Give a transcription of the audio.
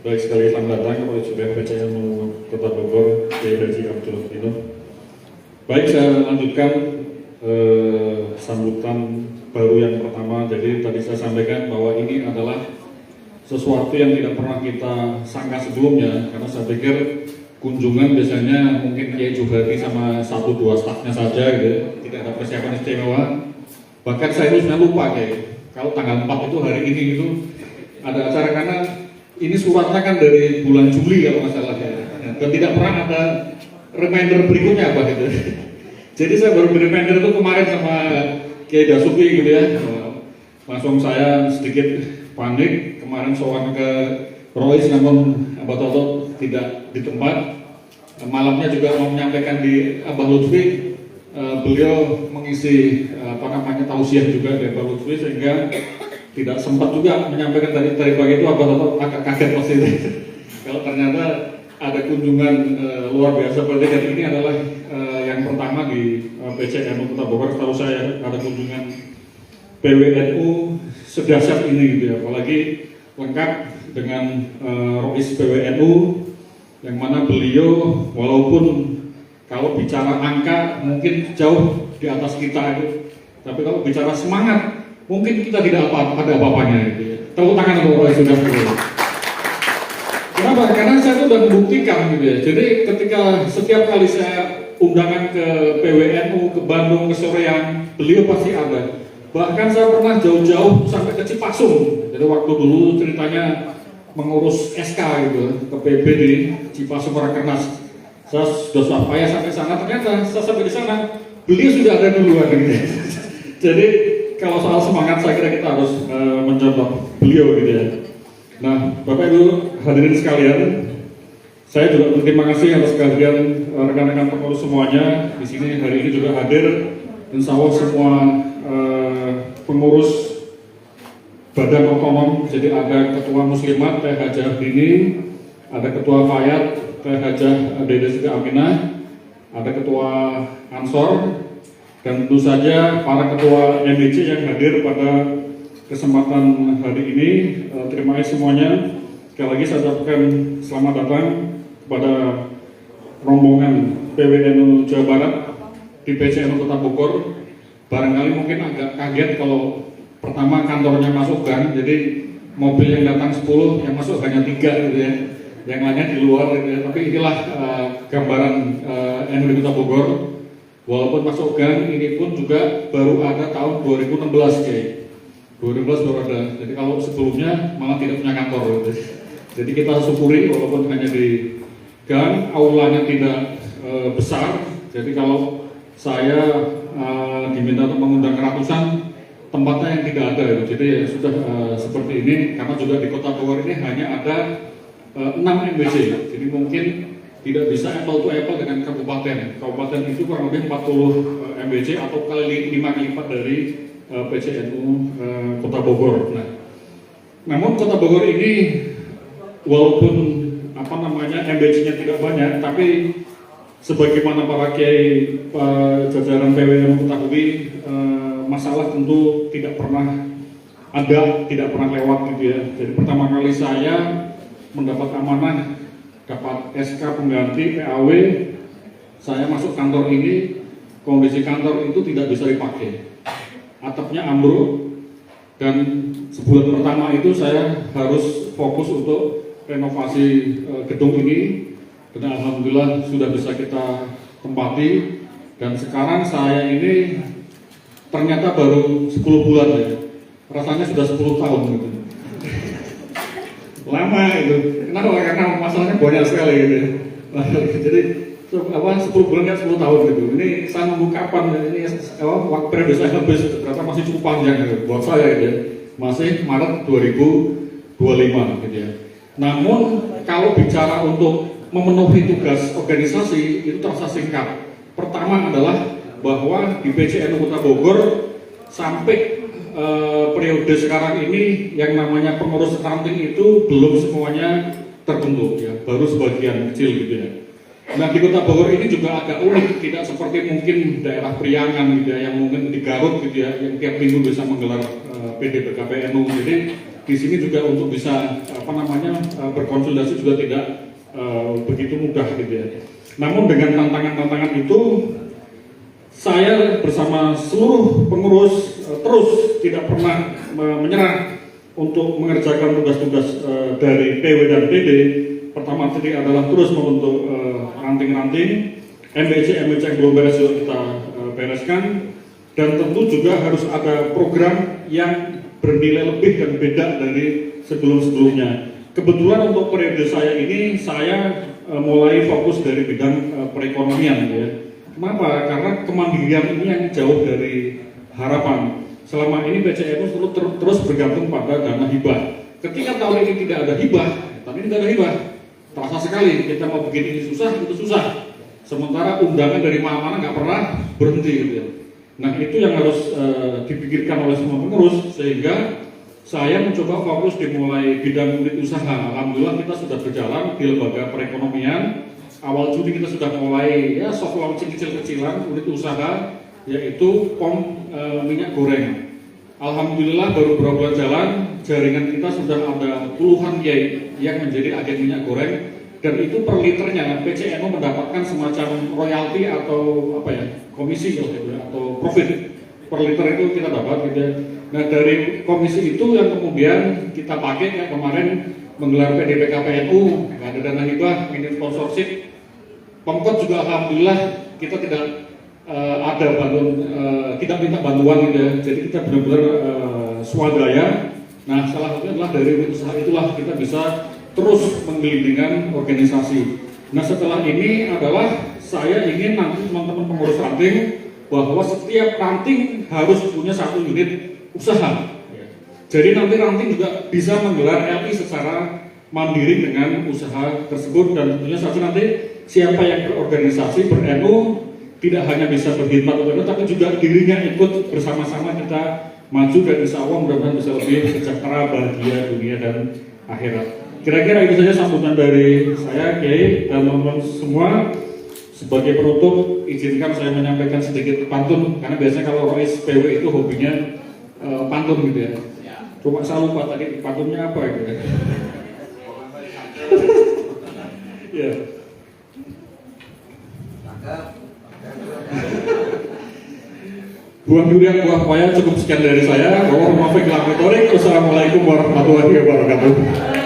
Baik sekali, selamat datang kepada Jubir PCNU Kota Bogor, Kiai Haji Abdul Fatino. Baik, saya lanjutkan sambutan baru yang pertama. Jadi tadi saya sampaikan bahwa ini adalah sesuatu yang tidak pernah kita sangka sebelumnya, karena saya pikir kunjungan biasanya mungkin Kiai Juhadi sama 1-2 stafnya saja gitu, tidak ada persiapan istimewa. Bahkan saya itu sebenarnya lupa kalau tanggal 4 itu hari ini itu ada acara, karena ini suratnya kan dari bulan Juli kalau nggak salah ya, dan tidak pernah ada reminder berikutnya apa gitu. Jadi saya baru reminder itu kemarin sama Kiai Dasuki gitu ya. Langsung saya sedikit panik kemarin soal ke Rois, namun Abah Toto tidak di tempat. Malamnya juga mau menyampaikan di Abah Lutfi, beliau mengisi tausiah juga dari Abah Lutfi, sehingga tidak sempat juga menyampaikan tadi pagi itu. Abah Toto agak kaget pasti kalau ternyata ada kunjungan luar biasa. Berarti dan ini adalah yang pertama di PCNU Kota Bogor. Setahu saya ada kunjungan PWNU sedahsyat ini gitu ya, apalagi lengkap dengan Rois PWNU, yang mana beliau walaupun kalau bicara angka mungkin jauh di atas kita itu, tapi kalau bicara semangat mungkin kita tidak ada apa-apanya gitu ya. Tepuk tangan untuk Rois sudah. Kenapa? Karena saya sudah membuktikan gitu ya. Jadi ketika setiap kali saya undangan ke PWNU, ke Bandung, ke Soreang, beliau pasti ada. Bahkan saya pernah jauh-jauh sampai ke Cipasung. Jadi waktu dulu ceritanya mengurus SK gitu ke PB di Cipasung Rakernas. Saya sudah payah sampai sana, ternyata saya sampai di sana beliau sudah ada duluan gitu. Jadi kalau soal semangat saya kira kita harus mencontoh beliau gitu ya. Nah, Bapak Ibu hadirin sekalian, saya juga berterima kasih atas kehadiran rekan-rekan pengurus semuanya di sini hari ini juga hadir. Insya Allah semua pengurus badan otonom, jadi ada Ketua Muslimat Teh Hajah Dini, ada Ketua Fayat Teh Hajah Dede Siti Aminah, ada Ketua Ansor, dan tentu saja para ketua MBC yang hadir pada kesempatan hari ini. Terima kasih semuanya. Sekali lagi saya ucapkan selamat datang kepada rombongan PWNU Jawa Barat di PCNU Kota Bogor. Barangkali mungkin agak kaget kalau pertama kantornya masuk gang, jadi mobil yang datang 10, yang masuk hanya 3 gitu ya, yang lainnya di luar gitu ya. Tapi inilah gambaran NU di Kota Bogor. Walaupun masuk gang, ini pun juga baru ada tahun 2016 ya. 2016 baru ada. Jadi kalau sebelumnya malah tidak punya kantor gitu. Jadi kita syukuri walaupun hanya di gang, aulanya tidak besar. Jadi kalau saya diminta untuk mengundang ratusan, tempatnya yang tidak ada gitu. Jadi ya sudah seperti ini, karena juga di Kota Bogor ini hanya ada 6 MBC. Jadi mungkin tidak bisa apple to apple dengan kabupaten. Kabupaten itu kurang lebih 40 MBC atau kali 5 kali lipat dari PCNU Kota Bogor. Nah, namun Kota Bogor ini walaupun MBC-nya tidak banyak, tapi sebagaimana para kiai jajaran PWNU ketahui, masalah tentu tidak pernah ada, tidak pernah lewat gitu ya. Jadi pertama kali saya mendapat amanah, dapat SK pengganti PAW, saya masuk kantor ini, kondisi kantor itu tidak bisa dipakai, atapnya ambruk, dan sebulan pertama itu saya harus fokus untuk renovasi gedung ini, dan alhamdulillah sudah bisa kita tempati. Dan sekarang saya ini ternyata baru 10 bulan ya, rasanya sudah 10 tahun gitu. Lama itu. Kenapa? Karena masalahnya banyak sekali gitu. Nah, jadi 10 bulan kan 10 tahun gitu. Ini saya nunggu kapan ini waktu periode saya habis, ternyata masih cukup panjang gitu buat saya gitu ya. Masih Maret 2025 gitu ya. Namun kalau bicara untuk memenuhi tugas organisasi itu terasa singkat. Pertama adalah bahwa di PCNU Kota Bogor sampai periode sekarang ini yang namanya pengurus ranting itu belum semuanya terbentuk ya, baru sebagian kecil gitu ya. Nah di Kota Bogor ini juga agak unik, tidak seperti mungkin daerah Priangan gitu ya, yang mungkin di Garut gitu ya, yang tiap minggu bisa menggelar PDPKPNU. Jadi di sini juga untuk bisa berkonsultasi juga tidak begitu mudah gitu ya. Namun dengan tantangan-tantangan itu, saya bersama seluruh pengurus terus tidak pernah menyerah untuk mengerjakan tugas-tugas dari PW dan PD. Pertama tadi adalah terus membentuk ranting-ranting, MBC yang belum beres juga kita bereskan, dan tentu juga harus ada program yang bernilai lebih dan beda dari sebelum-sebelumnya. Kebetulan untuk periode saya ini, saya mulai fokus dari bidang perekonomian ya. Kenapa? Karena kemandirian ini yang jauh dari harapan. Selama ini PCNU terus bergantung pada dana hibah. Ketika tahun ini tidak ada hibah, tahun ini tidak ada hibah, terasa sekali kita mau bikin ini susah, itu susah. Sementara undangan dari mana-mana nggak pernah berhenti gitu ya. Nah itu yang harus dipikirkan oleh semua pengurus, sehingga saya mencoba fokus dimulai bidang unit usaha. Alhamdulillah kita sudah berjalan di lembaga perekonomian. Awal Juni kita sudah mulai ya soft launching kecil-kecilan unit usaha, yaitu POM minyak goreng. Alhamdulillah baru beberapa bulan jalan, jaringan kita sudah ada puluhan yang menjadi agen minyak goreng, dan itu per liternya PCNU mendapatkan semacam royalti atau komisi atau profit per liter itu kita dapat gitu. Nah dari komisi itu yang kemudian kita pakai kayak kemarin menggelar PDPKPNU, nggak ada dana hibah, ini sponsorship. Pemkot juga alhamdulillah kita tidak kita minta bantuan gitu ya. Jadi kita benar-benar swadaya. Nah salah satunya adalah dari usaha itulah kita bisa terus menggelindingkan organisasi. Nah setelah ini adalah saya ingin nanti teman-teman pengurus ranting bahwa setiap ranting harus punya satu unit usaha. Jadi nanti ranting juga bisa menggelar LI secara mandiri dengan usaha tersebut, dan tentunya saja nanti siapa yang berorganisasi ber-NU tidak hanya bisa berkhidmat untuk tapi juga dirinya ikut bersama-sama kita maju, dan insya Allah mudah-mudahan bisa lebih sejahtera, bahagia dunia dan akhirat. Kira-kira itu saja sambutan dari saya, Kiai, dan teman-teman semua. Sebagai penutup, izinkan saya menyampaikan sedikit pantun, karena biasanya kalau Rois PW itu hobinya pantun gitu ya. Cuma saya lupa tadi pantunnya apa gitu ya. Ya. Buang durian buah paya, cukup sekian dari saya. Wassalamualaikum warahmatullahi wabarakatuh.